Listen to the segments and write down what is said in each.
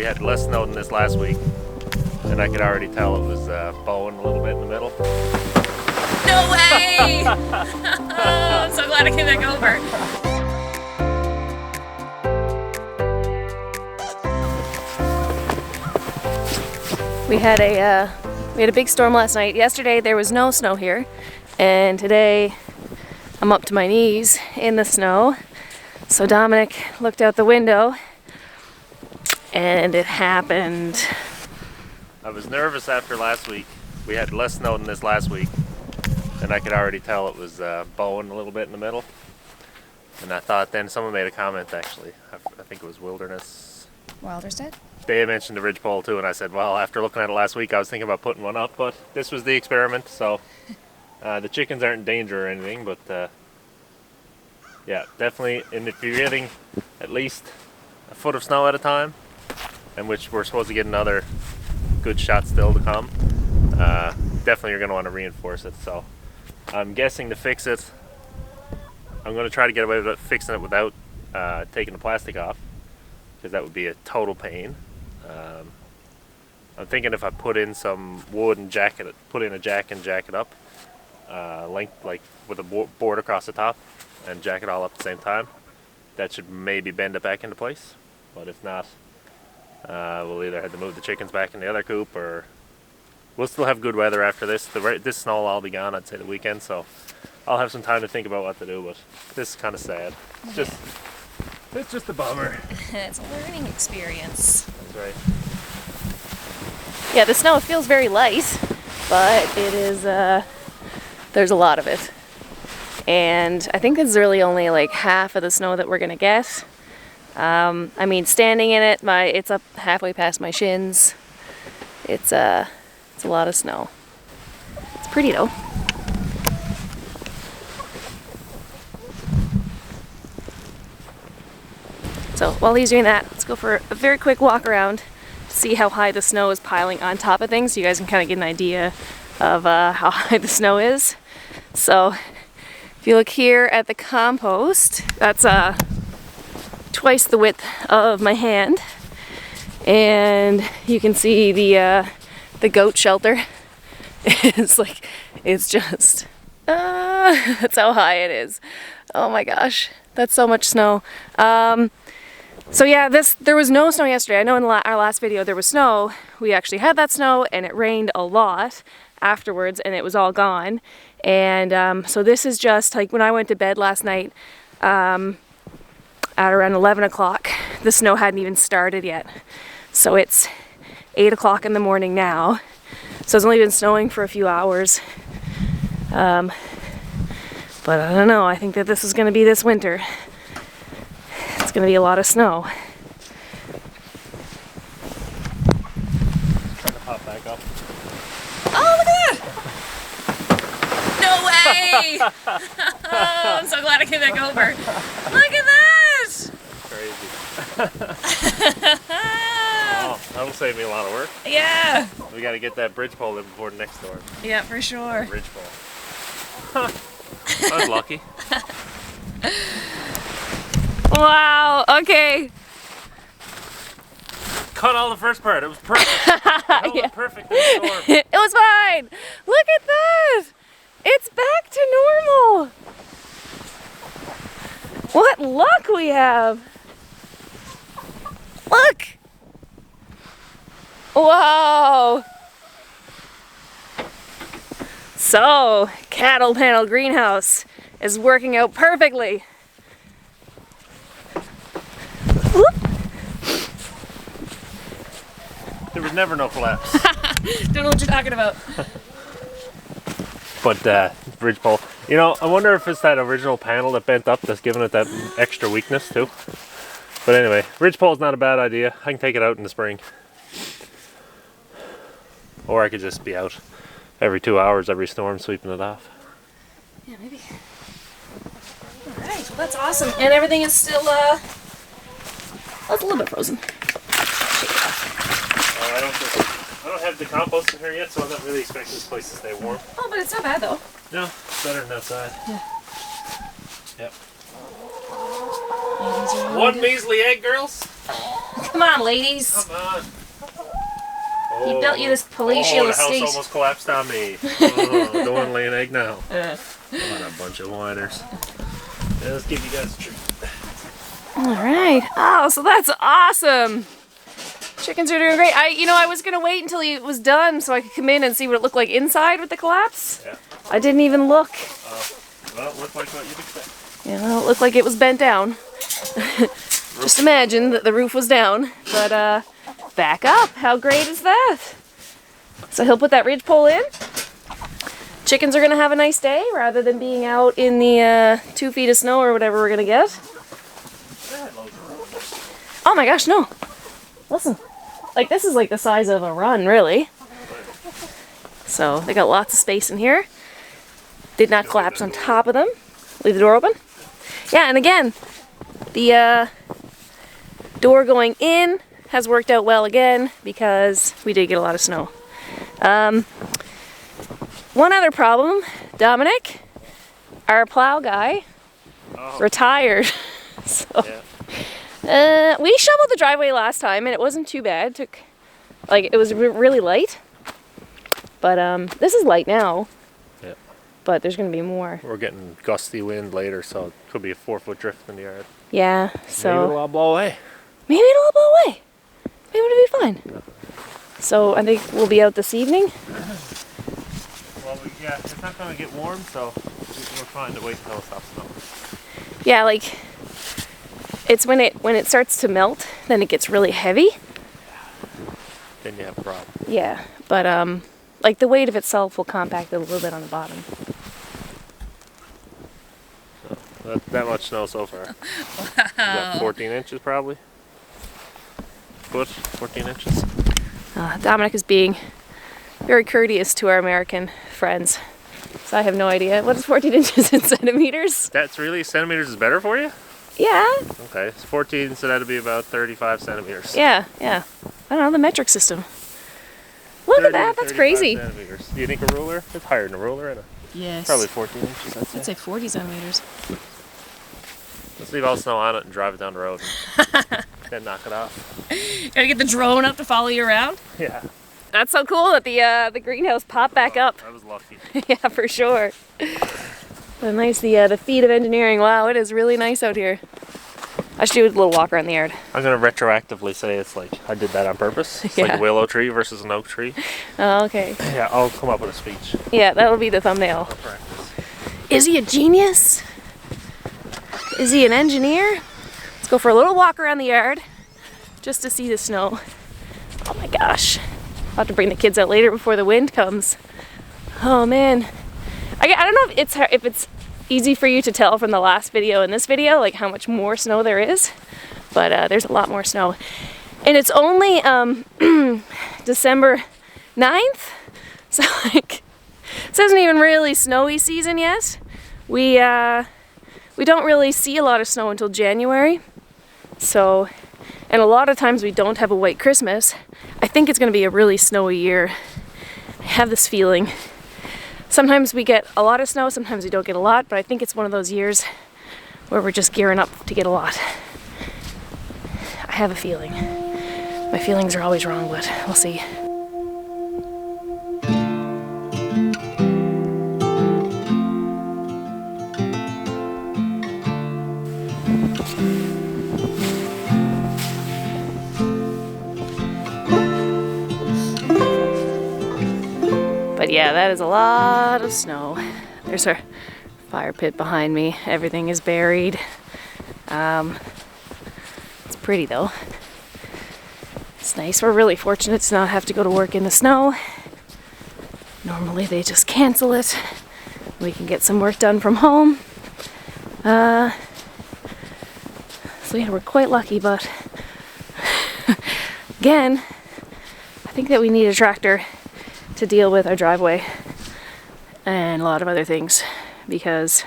We had less snow than this last week, and I could already tell it was bowing a little bit in the middle. No way! I'm so glad I came back over. We had a big storm last night. Yesterday there was no snow here, and today I'm up to my knees in the snow. So Dominic looked out the window and it happened. I was nervous after last week. We had less snow than this last week, and I could already tell it was bowing a little bit in the middle. And I thought then someone made a comment actually. I think it was Wilderness. Wilderstead? They mentioned the ridgepole too, and I said, well, after looking at it last week, I was thinking about putting one up, but this was the experiment, so the chickens aren't in danger or anything, but yeah, definitely. And if you're getting at least a foot of snow at a time, and which we're supposed to get another good shot still to come, definitely you're going to want to reinforce it. So I'm guessing to fix it, I'm going to try to get away with fixing it without taking the plastic off, because that would be a total pain. I'm thinking if I put in some wood and put in a jack and jack it up, like with a board across the top, and jack it all up at the same time, that should maybe bend it back into place. But if not, we'll either have to move the chickens back in the other coop, or we'll still have good weather after this. This snow will all be gone, I'd say, the weekend, so I'll have some time to think about what to do, but this is kind of sad. It's just a bummer. It's a learning experience. That's right. Yeah, the snow feels very light, but it is, there's a lot of it. And I think this is really only like half of the snow that we're gonna get. I mean, standing in it, it's up halfway past my shins. It's a lot of snow. It's pretty though. So while he's doing that, let's go for a very quick walk around to see how high the snow is piling on top of things, so you guys can kind of get an idea of how high the snow is. So if you look here at the compost, that's twice the width of my hand, and you can see the goat shelter. It's just that's how high it is. Oh my gosh, that's so much snow. So yeah, there was no snow yesterday. I know in our last video there was snow. We actually had that snow, and it rained a lot afterwards, and it was all gone. And so this is just like when I went to bed last night at around 11 o'clock. The snow hadn't even started yet. So it's 8 o'clock in the morning now. So it's only been snowing for a few hours. But I don't know, I think that this is going to be this winter. It's going to be a lot of snow. Trying to pop back up. Oh, look at that! No way! Oh, I'm so glad I came back over. Look at that! Crazy. Oh, that'll save me a lot of work. Yeah. We got to get that bridge pole in before the next storm. Yeah, for sure. Bridge pole. I was lucky. Wow, okay. Cut all the first part. It was perfect. It was perfect in the storm. It was fine. Look at that. It's back to normal. What luck we have. Look. Whoa. So, cattle panel greenhouse is working out perfectly. There was never no collapse. Don't know what you're talking about. But bridge pole. You know, I wonder if it's that original panel that bent up that's giving it that extra weakness too. But anyway, ridge pole's not a bad idea. I can take it out in the spring. Or I could just be out every 2 hours, every storm, sweeping it off. Yeah, maybe. Alright, well that's awesome. And everything is still, oh, it's a little bit frozen. Shake it off. I don't have the compost in here yet, so I'm not really expecting this place to stay warm. Oh, but it's not bad though. No, it's better than outside. Yeah. Yep. Yeah, One measly egg, girls. Come on, ladies. Come on. He built you this palatial the estate. house almost collapsed on me. Oh, don't want to lay an egg now. What a bunch of whiners. Yeah, let's give you guys a treat. Alright. Oh, so that's awesome. Chickens are doing great. I was going to wait until he was done so I could come in and see what it looked like inside with the collapse. Yeah. I didn't even look. Well, it looked like what you'd expect. Yeah, well, it looked like it was bent down. Just imagine that the roof was down. But, back up. How great is that? So he'll put that ridgepole in. Chickens are going to have a nice day rather than being out in the 2 feet of snow or whatever we're going to get. Oh my gosh, no. Listen. Like, this is like the size of a run, really. So they got lots of space in here. Did not collapse on top of them. Leave the door open. Yeah, and again, the door going in has worked out well again because we did get a lot of snow. One other problem, Dominic, our plow guy, retired. So, we shoveled the driveway last time and it wasn't too bad. It was really light. But this is light now. Yeah. But there's going to be more. We're getting gusty wind later, so it could be a 4-foot drift in the yard. Yeah, so maybe it'll all blow away. Maybe it'll all blow away. Maybe it'll be fine. So I think we'll be out this evening. Well, yeah, it's not going to get warm, so we're fine to wait until it stops snowing. Yeah, like it's when it starts to melt, then it gets really heavy. Then you have a problem. Yeah, but like the weight of itself will compact it a little bit on the bottom. So that much snow so far. Wow. Is that 14 inches probably? Foot, 14 inches. Dominic is being very courteous to our American friends. So I have no idea. What is 14 inches in centimeters? That's really, centimeters is better for you? Yeah. Okay, it's 14, so that'd be about 35 centimeters. Yeah. I don't know, the metric system. Look at that, that's crazy. Centimeters. Do you think a ruler? It's higher than a ruler, isn't it? Yes. Probably 14 inches, I'd say 40 centimeters. Let's leave all the snow on it and drive it down the road. Then knock it off. Gotta get the drone up to follow you around? Yeah. That's so cool that the greenhouse popped back up. I was lucky. Yeah, for sure. So nice, the feat of engineering. Wow, it is really nice out here. I should do a little walk around the yard. I'm gonna retroactively say it's like I did that on purpose. It's like a willow tree versus an oak tree. Oh, okay. Yeah, I'll come up with a speech. Yeah, that'll be the thumbnail. I'll practice. Is he a genius? Is he an engineer? Let's go for a little walk around the yard just to see the snow. Oh my gosh. I'll have to bring the kids out later before the wind comes. Oh man. I don't know if it's easy for you to tell from the last video and this video, like how much more snow there is, but there's a lot more snow. And it's only December 9th, so like, this isn't even really snowy season yet. We don't really see a lot of snow until January, so, and a lot of times we don't have a white Christmas. I think it's going to be a really snowy year. I have this feeling. Sometimes we get a lot of snow, sometimes we don't get a lot, but I think it's one of those years where we're just gearing up to get a lot. I have a feeling. My feelings are always wrong, but we'll see. But yeah, that is a lot of snow. There's our fire pit behind me. Everything is buried. It's pretty though. It's nice. We're really fortunate to not have to go to work in the snow. Normally they just cancel it. We can get some work done from home. So yeah, we're quite lucky, but again, I think that we need a tractor to deal with our driveway and a lot of other things, because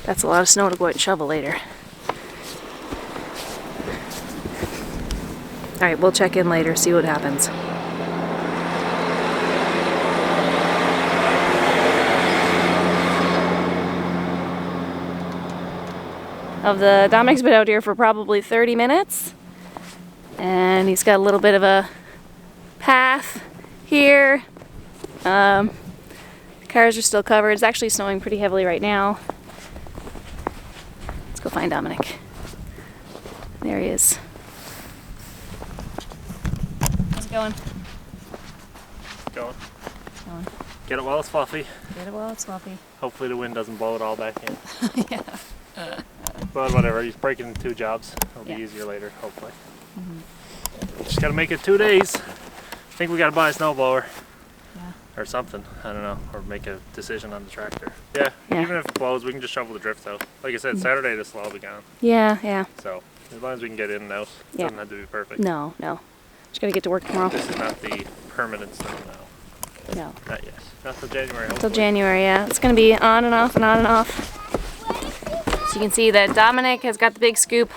that's a lot of snow to go out and shovel later. Alright, we'll check in later, see what happens. Dominic's been out here for probably 30 minutes. And he's got a little bit of a path here. The cars are still covered. It's actually snowing pretty heavily right now. Let's go find Dominic. There he is. How's it going? Going. Going. Get it while it's fluffy. Get it while it's fluffy. Hopefully the wind doesn't blow it all back in. Yeah. But whatever, he's breaking in 2 jobs. It'll be easier later, hopefully. Just gotta make it 2 days. I think we gotta buy a snowblower. Yeah. Or something, I don't know. Or make a decision on the tractor. Yeah, even if it blows, we can just shovel the drifts out. Like I said, Saturday this will all be gone. Yeah. So, as long as we can get in and out, it doesn't have to be perfect. No. Just gotta get to work tomorrow. This is not the permanent snow now. No. Not yet. Not till January, hopefully. Till January, yeah. It's gonna be on and off and on and off. So you can see that Dominic has got the big scoop.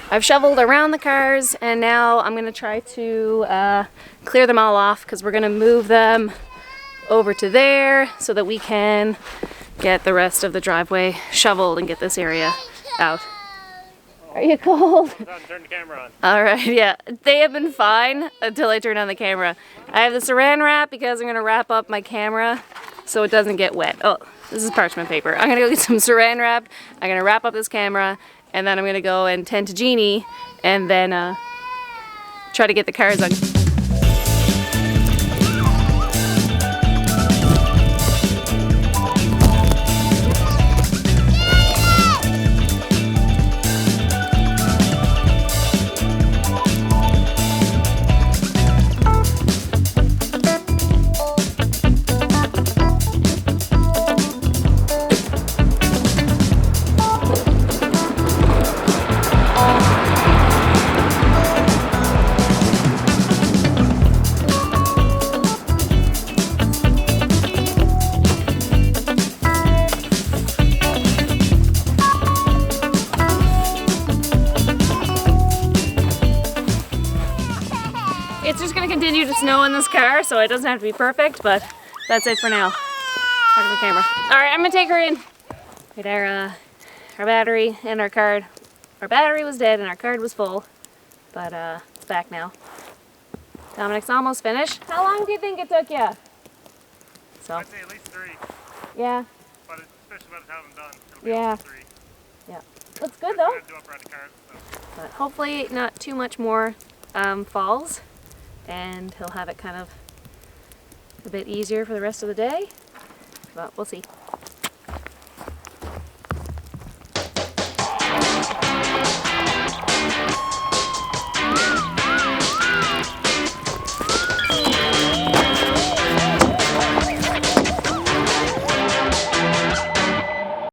I've shoveled around the cars, and now I'm gonna try to clear them all off because we're gonna move them over to there so that we can get the rest of the driveway shoveled and get this area out. Are you cold? Turn the camera on. All right, yeah. They have been fine until I turn on the camera. I have the saran wrap because I'm gonna wrap up my camera so it doesn't get wet. Oh, this is parchment paper. I'm gonna go get some saran wrap. I'm gonna wrap up this camera, and then I'm gonna go and tend to Jeannie, and then try to get the cars on. It's just gonna continue to snow in this car, so it doesn't have to be perfect, but that's it for now. Back to the camera. All right, I'm gonna take her in. Get our battery and our card. Our battery was dead and our card was full, but it's back now. Dominic's almost finished. How long do you think it took you? So. I'd say at least 3. Yeah. But especially by the time I'm done, it'll be Yeah. almost 3. Yeah. Looks good though. Do up around the cars, so. But hopefully not too much more falls, and he'll have it kind of a bit easier for the rest of the day, but we'll see.